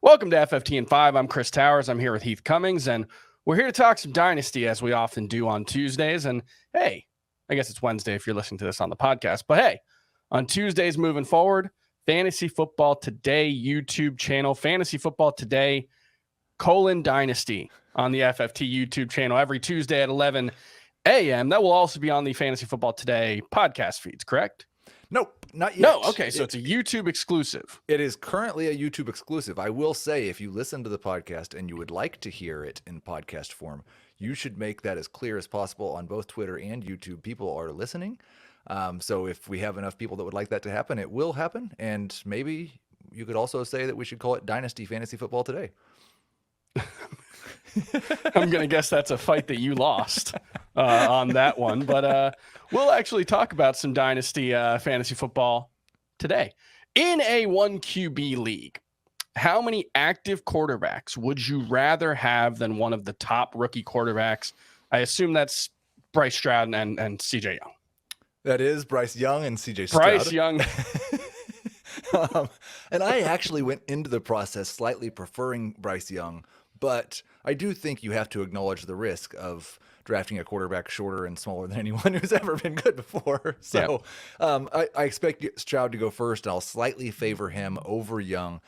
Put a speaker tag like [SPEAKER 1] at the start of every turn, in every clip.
[SPEAKER 1] Welcome to FFT and 5. I'm Chris Towers. I'm here with Heath Cummings, and we're here to talk some Dynasty as we often do on Tuesdays. And hey, I guess it's Wednesday if you're listening to this on the podcast. But hey, on Tuesdays moving forward, Fantasy Football Today YouTube channel, Fantasy Football Today, Dynasty on the FFT YouTube channel every Tuesday at 11 a.m. That will also be on the Fantasy Football Today podcast feeds, correct?
[SPEAKER 2] Nope, not yet.
[SPEAKER 1] No, okay, so it's a YouTube exclusive.
[SPEAKER 2] It is currently a YouTube exclusive. I will say, if you listen to the podcast and you would like to hear it in podcast form, you should make that as clear as possible on both Twitter and YouTube. People are listening. So if we have enough people that would like that to happen, it will happen. And maybe you could also say that we should call it Dynasty Fantasy Football Today.
[SPEAKER 1] I'm going to guess that's a fight that you lost on that one. But we'll actually talk about some Dynasty fantasy football today. In a 1QB league, how many active quarterbacks would you rather have than one of the top rookie quarterbacks? I assume that's Bryce Stroud and CJ Young.
[SPEAKER 2] That is Bryce Young and CJ Stroud.
[SPEAKER 1] Bryce Young.
[SPEAKER 2] And I actually went into the process slightly preferring Bryce Young, but I do think you have to acknowledge the risk of drafting a quarterback shorter and smaller than anyone who's ever been good before. So I expect Stroud to go first, and I'll slightly favor him over Young.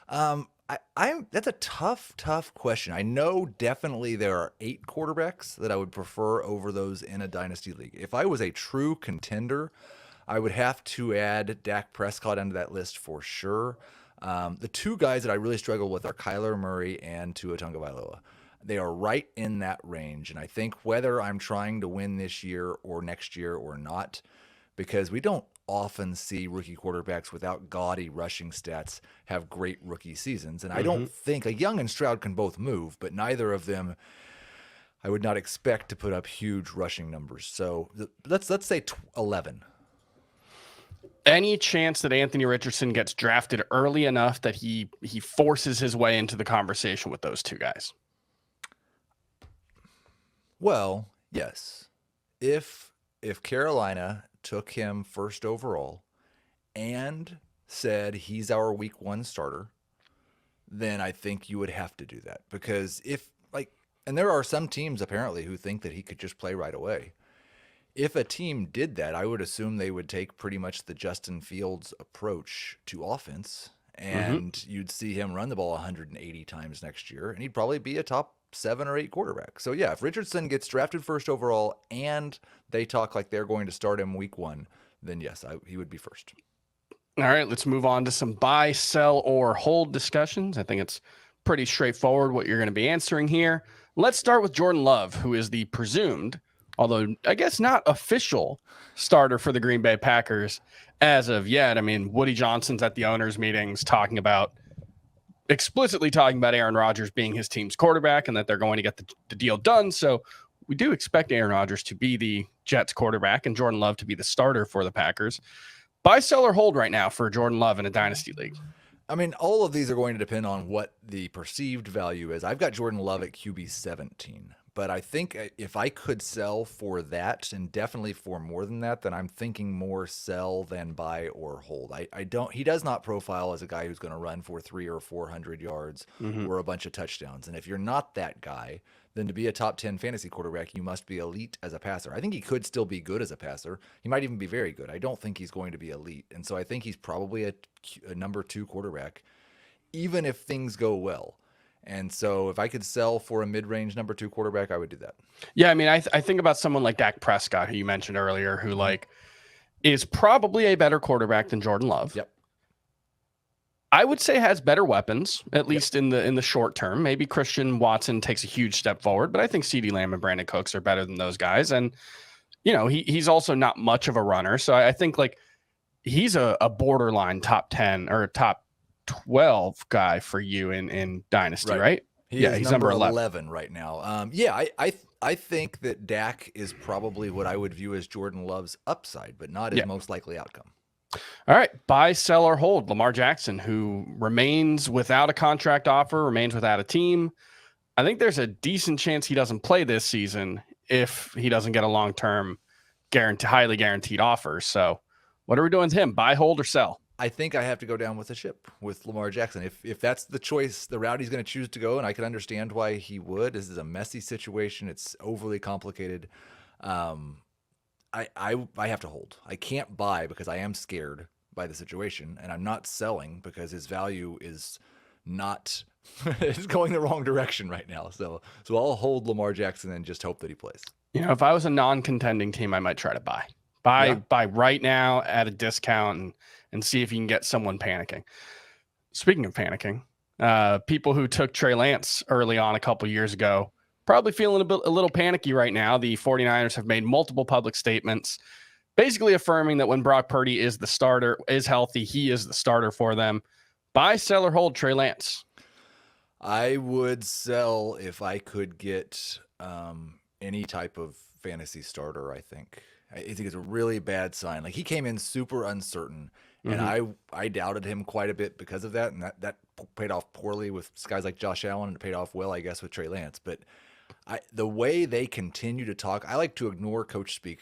[SPEAKER 2] That's a tough question. I know definitely there are 8 quarterbacks that I would prefer over those in a Dynasty league. If I was a true contender, I would have to add Dak Prescott into that list for sure. The 2 guys that I really struggle with are Kyler Murray and Tua Tagovailoa. They are right in that range, and I think whether I'm trying to win this year or next year or not, because we don't often see rookie quarterbacks without gaudy rushing stats have great rookie seasons, and I don't think Young and Stroud can both move, but neither of them I would not expect to put up huge rushing numbers. So let's say 11.
[SPEAKER 1] Any chance that Anthony Richardson gets drafted early enough that he forces his way into the conversation with those 2 guys?
[SPEAKER 2] Well, yes. If Carolina took him first overall and said he's our week 1 starter, then I think you would have to do that, because and there are some teams apparently who think that he could just play right away. If a team did that, I would assume they would take pretty much the Justin Fields approach to offense, and you'd see him run the ball 180 times next year, and he'd probably be a top 7 or 8 quarterback. So yeah, if Richardson gets drafted first overall and they talk like they're going to start him week 1, then yes, he would be first.
[SPEAKER 1] All right, let's move on to some buy, sell, or hold discussions. I think it's pretty straightforward what you're going to be answering here. Let's start with Jordan Love, who is the presumed, although I guess not official, starter for the Green Bay Packers as of yet. I mean, Woody Johnson's at the owners' meetings explicitly talking about Aaron Rodgers being his team's quarterback and that they're going to get the deal done. So we do expect Aaron Rodgers to be the Jets quarterback and Jordan Love to be the starter for the Packers. Buy, sell, or hold right now for Jordan Love in a Dynasty league?
[SPEAKER 2] I mean, all of these are going to depend on what the perceived value is. I've got Jordan Love at QB 17. But I think if I could sell for that, and definitely for more than that, then I'm thinking more sell than buy or hold. He does not profile as a guy who's going to run for 300 or 400 yards or a bunch of touchdowns. And if you're not that guy, then to be a top 10 fantasy quarterback, you must be elite as a passer. I think he could still be good as a passer. He might even be very good. I don't think he's going to be elite. And so I think he's probably a number 2 quarterback, even if things go well. And so if I could sell for a mid-range number 2 quarterback, I would do that.
[SPEAKER 1] Yeah, I mean, I think about someone like Dak Prescott, who you mentioned earlier, who is probably a better quarterback than Jordan Love.
[SPEAKER 2] Yep.
[SPEAKER 1] I would say has better weapons, at least in the short term. Maybe Christian Watson takes a huge step forward, but I think CeeDee Lamb and Brandon Cooks are better than those guys. And, he's also not much of a runner. So I think he's a borderline top 10 or top 12 guy for you in Dynasty, right?
[SPEAKER 2] He's number 11 right now. I think that Dak is probably what I would view as Jordan Love's upside, but not his most likely outcome.
[SPEAKER 1] All right, buy, sell, or hold. Lamar Jackson, who remains without a contract offer, remains without a team. I think there's a decent chance he doesn't play this season if he doesn't get a long-term, highly guaranteed offer. So what are we doing with him? Buy, hold, or sell?
[SPEAKER 2] I think I have to go down with the ship with Lamar Jackson. If that's the choice, the route he's going to choose to go, and I can understand why he would. This is a messy situation. It's overly complicated. I have to hold. I can't buy because I am scared by the situation, and I'm not selling because his value is not it's going the wrong direction right now. So I'll hold Lamar Jackson and just hope that he plays.
[SPEAKER 1] If I was a non-contending team, I might try to buy right now at a discount and see if you can get someone panicking. Speaking of panicking, people who took Trey Lance early on a couple years ago probably feeling a little panicky right now. The 49ers have made multiple public statements basically affirming that when Brock Purdy is the starter, is healthy, he is the starter for them. Buy, sell, or hold Trey Lance.
[SPEAKER 2] I would sell if I could get any type of fantasy starter. I think it's a really bad sign. Like, he came in super uncertain, and I doubted him quite a bit because of that, and that paid off poorly with guys like Josh Allen, and it paid off well, I guess, with Trey Lance. But the way they continue to talk, I like to ignore coach speak,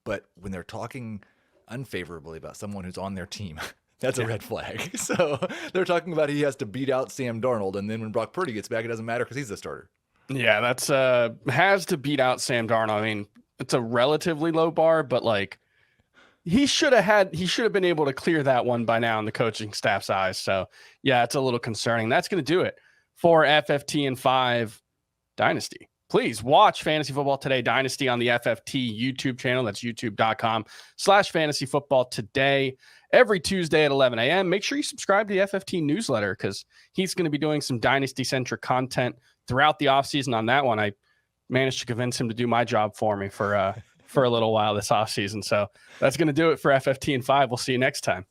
[SPEAKER 2] but when they're talking unfavorably about someone who's on their team, that's a red flag. So they're talking about he has to beat out Sam Darnold, and then when Brock Purdy gets back, it doesn't matter because he's the starter.
[SPEAKER 1] Yeah, that's has to beat out Sam Darnold. I mean, it's a relatively low bar, but like he should have been able to clear that one by now in the coaching staff's eyes. So yeah, it's a little concerning. That's going to do it for FFT and 5 Dynasty. Please watch Fantasy Football Today Dynasty on the FFT YouTube channel. That's youtube.com/fantasyfootball today. Every Tuesday at 11 a.m. Make sure you subscribe to the FFT newsletter because he's going to be doing some Dynasty-centric content throughout the offseason on that one. I managed to convince him to do my job for me for a little while this offseason. So that's going to do it for FFT and 5. We'll see you next time.